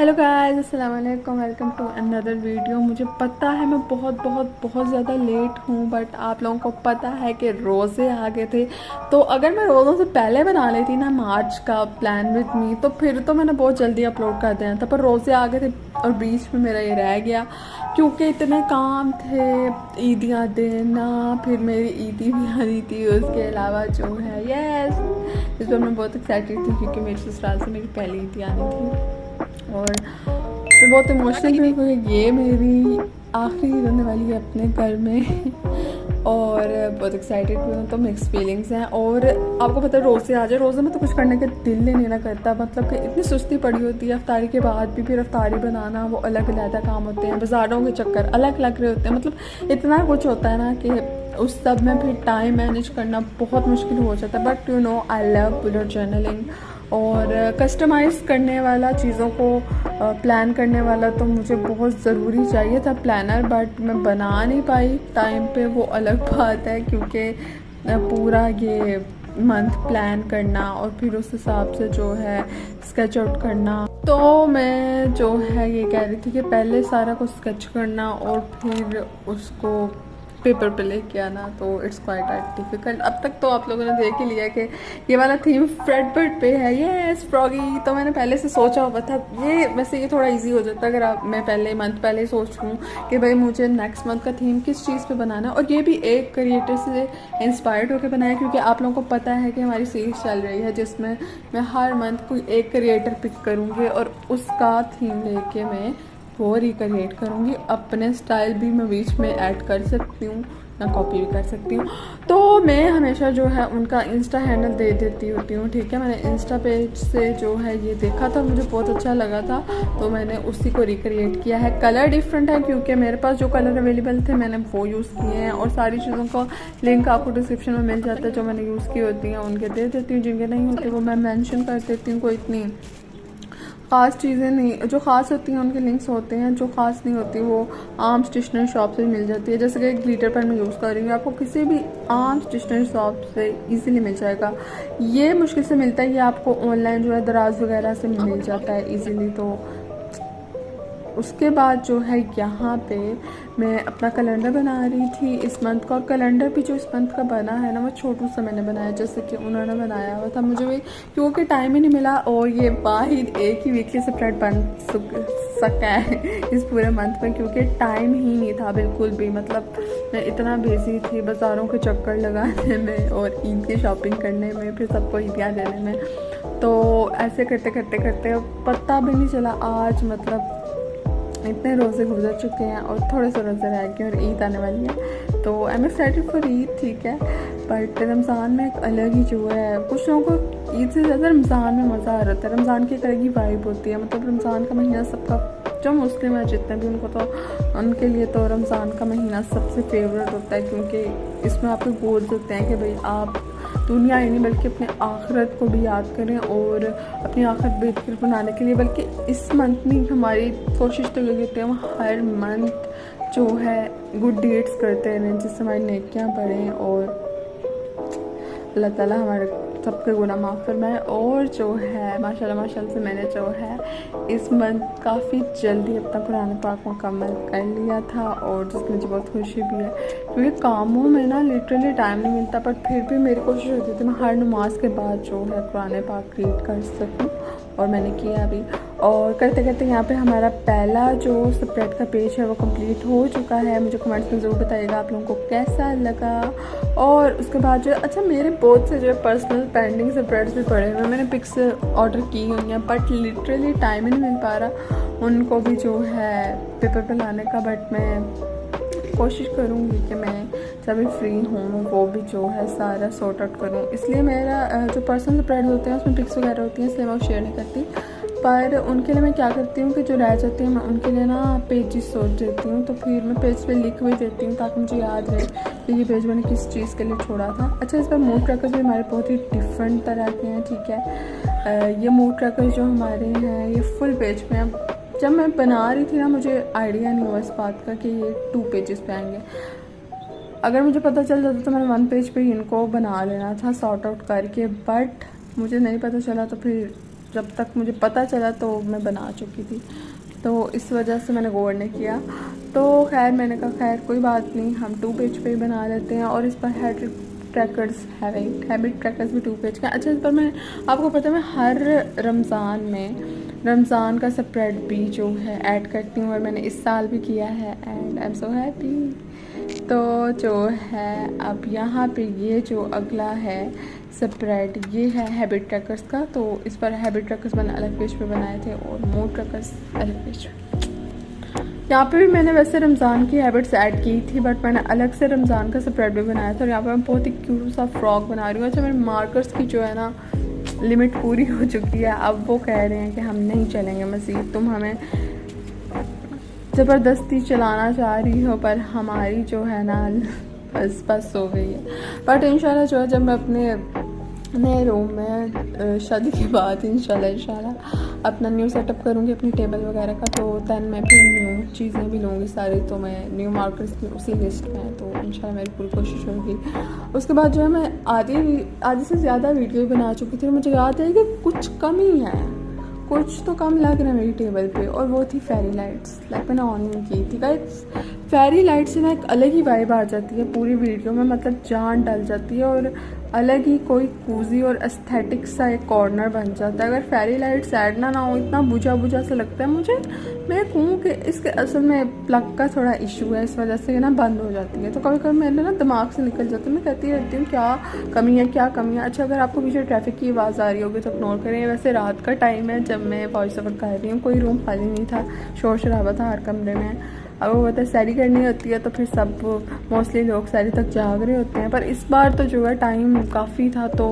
Hello guys, अस्सलाम वालेकुम। Welcome to another video. मुझे पता है मैं बहुत ज़्यादा लेट हूँ, बट आप लोगों को पता है कि रोज़े आ गए थे। तो अगर मैं रोज़ों से पहले बना लेती ना मार्च का प्लान विद मी, तो फिर तो मैंने बहुत जल्दी अपलोड कर देना था। पर रोज़े आ गए थे और बीच में मेरा ये रह गया क्योंकि इतने काम थे, ईदियाँ देना, फिर मेरी ईदी भी आनी थी। उसके अलावा जो है इस पर मैं बहुत एक्साइटेड थी क्योंकि मेरी ससुराल से मेरी पहली ईदी आनी थी। और मैं बहुत इमोशनल भी हूँ क्योंकि ये मेरी आखिरी रहने वाली है अपने घर में और बहुत एक्साइटेड भी हूँ। तो मिक्स फीलिंग्स हैं। और आपको पता है रोज़े आ जाए, रोज़े में तो कुछ करने का दिल नहीं ना करता, मतलब कि इतनी सुस्ती पड़ी होती है। अफ्तारी के बाद भी फिर अफ्तारी बनाना, वो अलग अलग काम होते हैं, बाज़ारों के चक्कर अलग लग रहे होते हैं, मतलब इतना कुछ होता है ना कि उस सब में फिर टाइम मैनेज करना बहुत मुश्किल हो जाता है। But you know I love bullet journaling और कस्टमाइज़ करने वाला, चीज़ों को प्लान करने वाला तो मुझे बहुत ज़रूरी चाहिए था प्लानर, बट मैं बना नहीं पाई टाइम पे। वो अलग बात है क्योंकि पूरा ये मंथ प्लान करना और फिर उस हिसाब से जो है स्केच आउट करना। तो मैं जो है ये कह रही थी कि पहले सारा कुछ स्केच करना और फिर उसको पेपर पे लेके आना, तो इट्स क्वाइट डिफिकल्ट। अब तक तो आप लोगों ने देख ही लिया कि ये वाला थीम फ्रेडबर्ड पे है, ये फ्रॉगी। तो मैंने पहले से सोचा हुआ था, ये वैसे ये थोड़ा इजी हो जाता है अगर आप मैं पहले मंथ पहले सोचूं कि भाई मुझे नेक्स्ट मंथ का थीम किस चीज़ पे बनाना है। और ये भी एक क्रिएटर से इंस्पायर्ड होकर बनाया क्योंकि आप लोगों को पता है कि हमारी सीरीज चल रही है जिसमें मैं हर मंथ कोई एक क्रिएटर पिक करूँगी और उसका थीम लेके मैं वो रिक्रिएट करूँगी। अपने स्टाइल भी मैं बीच में ऐड कर सकती हूँ ना, कॉपी भी कर सकती हूँ। तो मैं हमेशा जो है उनका इंस्टा हैंडल दे देती होती हूँ, ठीक है। मैंने इंस्टा पेज से जो है ये देखा था, मुझे बहुत अच्छा लगा था, तो मैंने उसी को रिक्रिएट किया है। कलर डिफरेंट है क्योंकि मेरे पास जो कलर अवेलेबल थे मैंने वो यूज़ किए हैं। और सारी चीज़ों का लिंक आपको डिस्क्रिप्शन में मिल जाता है, जो मैंने यूज़ की होती हैं उनके दे देती हूँ, जिनके नहीं होते वो मैं मेंशन कर देती हूँ। कोई इतनी ख़ास चीज़ें नहीं, जो ख़ास होती हैं उनके लिंक्स होते हैं, जो ख़ास नहीं होती वो आम स्टेशनरी शॉप से मिल जाती है। जैसे कि ग्लिटर पेन मैं यूज़ कर रही हूँ, आपको किसी भी आम स्टेशनरी शॉप से इजीली मिल जाएगा। ये मुश्किल से मिलता है, ये आपको ऑनलाइन जो है दराज वगैरह से मिल जाता है इजीली। तो उसके बाद जो है यहाँ पे मैं अपना कैलेंडर बना रही थी इस मंथ का। और कैलेंडर भी जो इस मंथ का बना है ना, वो छोटू सा मैंने बनाया, जैसे कि उन्होंने बनाया हुआ था। मुझे भी क्योंकि टाइम ही नहीं मिला और ये वाहिद एक ही वीकली सेपरेट बन सका है इस पूरे मंथ में, क्योंकि टाइम ही नहीं था बिल्कुल भी। मतलब मैं इतना बिजी थी बाज़ारों के चक्कर लगाने में और ईद की शॉपिंग करने में, फिर सबको ईदियाँ देने में। तो ऐसे करते करते करते पता भी नहीं चला आज मतलब इतने रोज़े गुजर चुके हैं और थोड़े से रोज़े रह गए और ईद आने वाली है। तो I am excited for Eid, ठीक है। बट रमज़ान में एक अलग ही जो है, कुछ लोगों को ईद से ज़्यादा रमज़ान में मज़ा आ रहा है। रमज़ान की एक अलग ही वाइब होती है। मतलब रमज़ान का महीना सबका, जो मुस्लिम है जितने भी, उनको तो उनके लिए तो रमज़ान का महीना सबसे फेवरेट होता है क्योंकि इसमें आपके गोल्स होते हैं कि भाई आप दुनिया ही नहीं बल्कि अपने आखिरत को भी याद करें और अपनी आखिरत बेहतर बनाने के लिए। बल्कि इस मंथ में हमारी कोशिश तो यही होती है हम हर मंथ जो है गुड डीड्स करते रहें जिससे हमारी नेकियां बढ़ें और अल्लाह ताला हमारे सबके गुनाह माफ़ फरमाए। और जो है माशाल्लाह से मैंने जो है इस मंथ काफ़ी जल्दी अपना कुरान पाक मुकम्मल कर लिया था और जिसमें मुझे बहुत खुशी भी है क्योंकि कामों में ना लिटरली टाइम नहीं मिलता। बट फिर भी मेरी कोशिश होती थी मैं हर नमाज के बाद जो है कुरान पाक रीड कर सकूँ और मैंने किया अभी। और करते करते यहाँ पे हमारा पहला जो स्प्रेड का पेज है वो कंप्लीट हो चुका है। मुझे कमेंट्स में ज़रूर बताइएगा आप लोगों को कैसा लगा। और उसके बाद जो अच्छा मेरे बहुत से जो है पर्सनल पेंडिंग स्प्रेड्स भी पड़े हुए हैं, मैंने पिक्स ऑर्डर की हुई हैं बट लिटरली टाइम ही नहीं मिल पा रहा उनको भी जो है पेपर पे लाने का। बट मैं कोशिश करूँगी कि मैं जब भी फ्री हूँ वो भी जो है सारा सॉर्ट आउट करूँ। इसलिए मेरा जो पर्सनल स्प्रेड होते हैं उसमें पिक्स वगैरह होती हैं इसलिए मैं वो शेयर नहीं करती। पर उनके लिए मैं क्या करती हूँ कि जो रह जाती हैं मैं उनके लिए ना पेजेस सोच देती हूँ, तो फिर मैं पेज पे लिख भी देती हूँ ताकि मुझे याद रहे कि ये पेज मैंने किस चीज़ के लिए छोड़ा था। अच्छा, इस पर मूड ट्रैकर्स भी हमारे बहुत ही डिफरेंट तरह के हैं, ठीक है। ये मूड ट्रैकर्स जो हमारे हैं ये फुल पेज पे हैं। जब मैं बना रही थी ना मुझे आइडिया नहीं हुआ इस बात का कि ये 2 पेजेस पे आएंगे। अगर मुझे पता चल जाता तो मैंने 1 पेज पे इनको बना लेना था सॉर्ट आउट करके, बट मुझे नहीं पता चला तो फिर जब तक मुझे पता चला तो मैं बना चुकी थी, तो इस वजह से मैंने गौर नहीं किया। तो खैर मैंने कहा खैर कोई बात नहीं, हम 2 पेज पे ही बना लेते हैं। और इस पर हैबिट ट्रैकर्स भी 2 पेज का। अच्छा, इस पर मैं आपको पता है मैं हर रमज़ान का स्प्रेड भी जो है ऐड करती हूँ, और मैंने इस साल भी किया है and I am so happy. तो जो है अब यहाँ पे ये जो अगला है स्प्रेड, ये है हैबिट ट्रैकर्स का। तो इस पर हैबिट ट्रैकर्स मैंने अलग पेज पे बनाए थे और मूड ट्रैकर्स अलग पेज पे। यहाँ पे भी मैंने वैसे रमज़ान की हैबिट्स ऐड की थी, बट मैंने अलग से रमज़ान का स्प्रेड भी बनाया था। और यहाँ पे मैं बहुत ही क्यूट सा फ्रॉक बना रही हूँ। अच्छा, मेरे मार्कर्स की जो है ना लिमिट पूरी हो चुकी है, अब वो कह रहे हैं कि हम नहीं चलेंगे मज़ीद, तुम हमें ज़बरदस्ती चलाना चाह रही हो, पर हमारी जो है ना बस हो गई है। बट इंशाल्लाह जो है जब मैं अपने नए रूम में शादी के बाद इंशाल्लाह अपना न्यू सेटअप करूँगी अपनी टेबल वगैरह का, तो दैन मैं फिर न्यू चीज़ें भी लूँगी सारी। तो मैं न्यू मार्कर्स की उसी लिस्ट में है, तो इंशाल्लाह मेरी पूरी कोशिश होगी। उसके बाद जो है मैं आधी से ज़्यादा वीडियो बना चुकी थी, और मुझे याद है कि कुछ कमी है, कुछ तो कम लग रहा है मेरी टेबल पे, और वो थी फेरी लाइट्स। लाइक मैंने ऑन नहीं की थी गाइस। फेरी लाइट से ना एक अलग ही वाइब आ जाती है पूरी वीडियो में, मतलब जान डल जाती है, और अलग ही कोई कूजी और एस्थेटिक सा एक कॉर्नर बन जाता है। अगर फेरी लाइट्स ऐड ना हो, इतना बुझा बुझा सा लगता है मुझे। मैं कहूँ कि इसके असल में प्लग का थोड़ा इशू है, इस वजह से ना बंद हो जाती है। तो कभी कभी मेरे ना दिमाग से निकल जाती है, मैं कहती रहती हूँ क्या कमी है क्या कमी है। अच्छा, अगर आपको पीछे ट्रैफिक की आवाज़ आ रही होगी तो इग्नोर करें। वैसे रात का टाइम है जब मैं वॉइस ओवर कर रही हूँ, कोई रूम खाली नहीं था, शोर शराबा था हर कमरे में। अब वो पता है सैरी करनी होती है तो फिर सब मोस्टली लोग सैरी तक जाग रहे होते हैं, पर इस बार तो जो है टाइम काफ़ी था, तो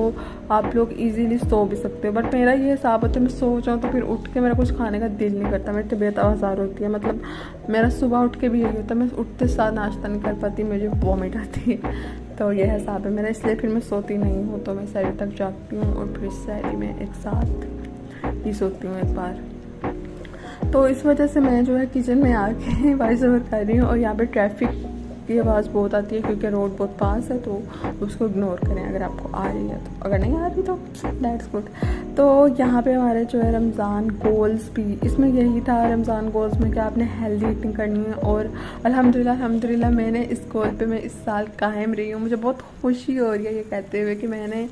आप लोग इजीली सो भी सकते हो। बट मेरा ये हिसाब होता है, मैं सो जाऊँ तो फिर उठ के मेरा कुछ खाने का दिल नहीं करता, मेरी तबीयत आज़ार होती है। मतलब मेरा सुबह उठ के भी यही होता है, मैं उठते साथ नाश्ता नहीं कर पाती, मुझे वॉमिट आती है। तो ये हिसाब है मेरा, इसलिए फिर मैं सोती नहीं हूँ, तो मैं सैरी तक जागती हूँ और फिर सैरी में एक साथ ही सोती हूँ एक बार। तो इस वजह से मैं जो है किचन में आके वॉइस ओवर कर रही हूँ। और यहाँ पे ट्रैफिक की आवाज़ बहुत आती है क्योंकि रोड बहुत पास है, तो उसको इग्नोर करें अगर आपको आ रही है तो। अगर नहीं आ रही तो दैट्स गुड। तो यहाँ पे हमारे जो है रमज़ान गोल्स भी, इसमें यही था रमज़ान गोल्स में कि आपने हेल्दी ईटिंग करनी है। और अल्हम्दुलिल्लाह मैंने इस गोल पे मैं इस साल कायम रही हूँ। मुझे बहुत खुशी हो रही है ये कहते हुए कि मैंने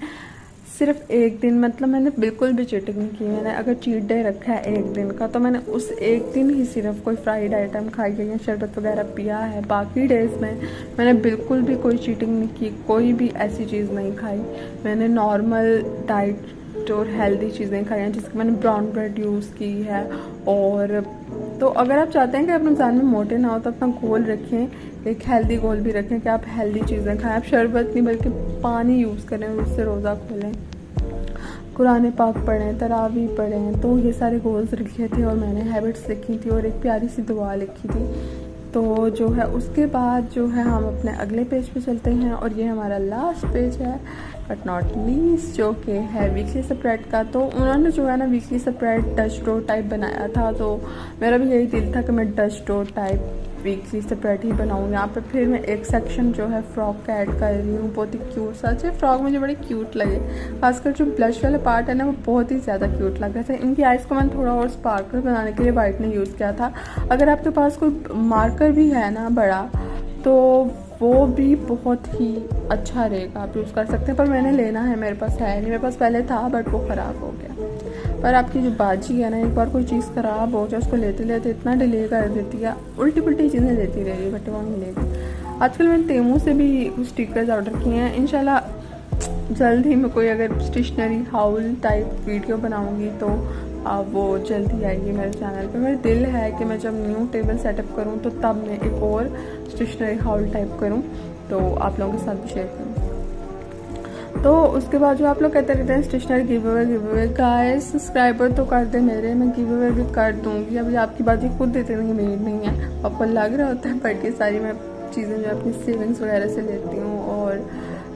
सिर्फ एक दिन, मतलब मैंने बिल्कुल भी चीटिंग नहीं की। मैंने अगर चीट डे रखा है एक दिन का, तो मैंने उस एक दिन ही सिर्फ कोई फ्राइड आइटम खाई है या शरबत वगैरह पिया है। बाकी डेज में मैंने बिल्कुल भी कोई चीटिंग नहीं की, कोई भी ऐसी चीज़ नहीं खाई। मैंने नॉर्मल डाइट और हेल्दी चीज़ें खाई हैं, जिसकी मैंने ब्राउन ब्रेड यूज़ की है। और तो अगर आप चाहते हैं कि आप रमज़ान में मोटे ना हो तो अपना गोल रखें, एक हेल्दी गोल भी रखें कि आप हेल्दी चीज़ें खाएं। आप शरबत नहीं बल्कि पानी यूज़ करें और उससे रोज़ा खोलें, कुरान पाक पढ़ें, तरावी पढ़ें। तो ये सारे गोल्स लिखे थे और मैंने हैबिट्स लिखी थी और एक प्यारी सी दुआ लिखी थी। तो जो है उसके बाद जो है हम अपने अगले पेज पे चलते हैं, और ये हमारा लास्ट पेज है बट नॉट लीस्ट, जो कि है वीकली स्प्रेड का। तो उन्होंने जो है ना weekly spread Dutch door type बनाया था, तो मेरा भी यही दिल था कि मैं Dutch door type weekly spread ही बनाऊँ। यहाँ पे फिर मैं एक सेक्शन जो है फ्रॉक का ऐड कर रही हूँ, बहुत ही क्यूट सा। अच्छे फ्रॉक मुझे बड़े क्यूट लगे, खासकर जो ब्लश वाला पार्ट है ना वो बहुत ही ज़्यादा क्यूट लग रहा था। इनकी आइज़ को मैंने थोड़ा और स्पार्कल बनाने के लिए वाइट ने यूज़ किया था। अगर आपके पास कोई मार्कर भी है ना बड़ा, तो वो भी बहुत ही अच्छा रहेगा, आप यूज़ कर सकते हैं। पर मैंने लेना है, मेरे पास है नहीं, मेरे पास पहले था बट वो ख़राब हो गया। पर आपकी जो बाजी है ना, एक बार कोई चीज़ ख़राब हो जाए उसको लेते लेते इतना डिले कर देती है, उल्टी पुल्टी चीज़ें लेती रहेगी बट वो मिलेगी। आजकल मैंने तेमू से भी कुछ स्टिकर्स ऑर्डर किए हैं। इंशाल्लाह जल्द ही मैं कोई अगर स्टेशनरी हाउल टाइप वीडियो बनाऊँगी तो वो जल्दी आएगी मेरे चैनल पे। मेरा दिल है कि मैं जब न्यू टेबल सेटअप करूँ तो तब मैं एक और स्टेशनरी हाउल टाइप करूँ, तो आप लोगों के साथ भी शेयर करूँ। तो उसके बाद जो आप लोग कहते रहते हैं stationery giveaway guys, subscriber तो कर दे मेरे, मैं गिव अवे भी कर दूँगी। अभी आपकी बात ही खुद देते नहीं, नीड नहीं है, आपको लग रहा होता है, बट ये सारी मैं चीज़ें जो अपनी सेविंग्स वगैरह से लेती हूँ। और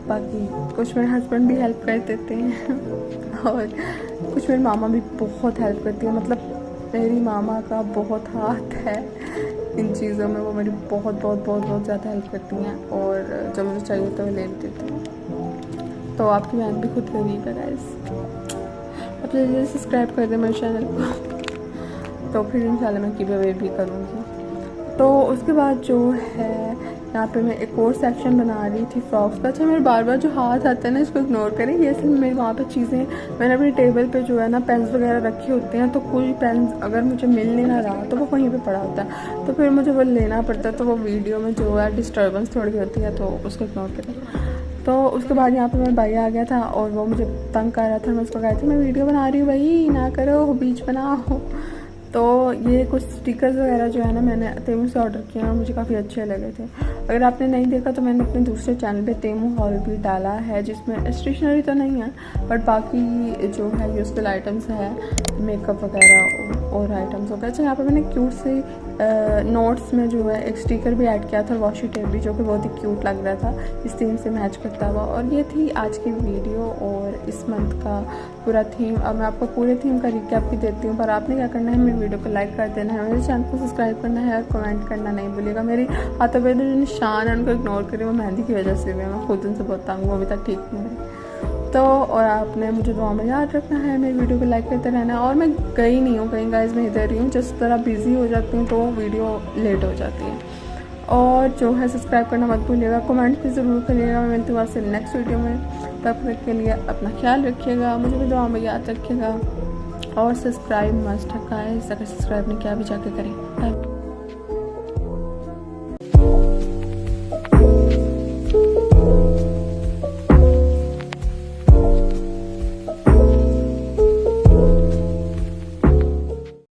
बाकी कुछ मेरे हस्बैंड भी हेल्प कर देते हैं और कुछ मेरी मामा भी बहुत हेल्प करती है। मतलब मेरी मामा का बहुत हाथ है इन चीज़ों में, वो मेरी बहुत बहुत बहुत बहुत ज़्यादा हेल्प करती हैं, और जब मुझे चाहिए तो मैं ले देती हूँ। तो आपकी बहन भी खुद गरीब है गाइस, अब जल्दी सब्सक्राइब कर दें मेरे चैनल को, तो फिर इंशाल्लाह मैं गिव अवे भी करूँगी। तो उसके बाद जो है यहाँ पे मैं एक और सेक्शन बना रही थी फ्रॉक्स का। अच्छा मेरे बार बार जो हाथ आता है ना, इसको इग्नोर करें। ये असल में मेरे वहाँ पे चीज़ें, मैंने अपनी टेबल पे जो है ना पेन्स वगैरह रखी होती हैं, तो कोई पेन अगर मुझे मिल नहीं ना रहा तो वो वहीं पे पड़ा होता है, तो फिर मुझे वो लेना पड़ता है, तो वो वीडियो में जो है डिस्टर्बेंस थोड़ी होती है, तो उसको इग्नोर करें। तो उसके बाद यहाँ पे मेरा भाई आ गया था और वो मुझे तंग कर रहा था। मैं उसको कहा थी मैं वीडियो बना रही हूँ भाई, ना करो, बीच बनाओ। तो ये कुछ स्टिकर्स वगैरह जो है ना मैंने तेमू से ऑर्डर किया और मुझे काफ़ी अच्छे लगे थे। अगर आपने नहीं देखा तो मैंने अपने दूसरे चैनल पे तेमू हॉल भी डाला है, जिसमें स्टेशनरी तो नहीं है बट बाकी जो है यूजफुल आइटम्स है, मेकअप वगैरह और आइटम्स हो गए। अच्छा यहाँ पर मैंने क्यूट से नोट्स में जो है एक स्टिकर भी ऐड किया था, वॉशी टेप भी, जो कि बहुत ही क्यूट लग रहा था इस थीम से मैच करता हुआ। और ये थी आज की वीडियो और इस मंथ का पूरा थीम। अब मैं आपको पूरे थीम का रिकैप भी देती हूँ, पर आपने क्या करना है, मेरी वीडियो को लाइक कर देना है, मेरे चैनल को सब्सक्राइब करना है और कमेंट करना नहीं भूलिएगा। मेरी हाथों पे जो निशान है उनको इग्नोर करें, वो मेहंदी की वजह से भी मैं खुद उनसे बहुत तंग हूँ, अभी तक ठीक नहीं है। तो और आपने मुझे दुआ में याद रखना है, मेरी वीडियो को लाइक करते रहना है। और मैं गई नहीं हूँ कहीं गाइस, मैं इधर ही हूँ, जिस तरह बिज़ी हो जाती हूँ तो वीडियो लेट हो जाती है। और जो है सब्सक्राइब करना मत भूलिएगा, कमेंट भी ज़रूर करिएगा। मैं मिलती हूँ आपसे नेक्स्ट वीडियो में, तब तक के लिए अपना ख्याल रखिएगा, मुझे भी दुआ में याद रखिएगा और सब्सक्राइब मस्ट है गाइस, अगर सब्सक्राइब नहीं किया भी जाके करें। बाय।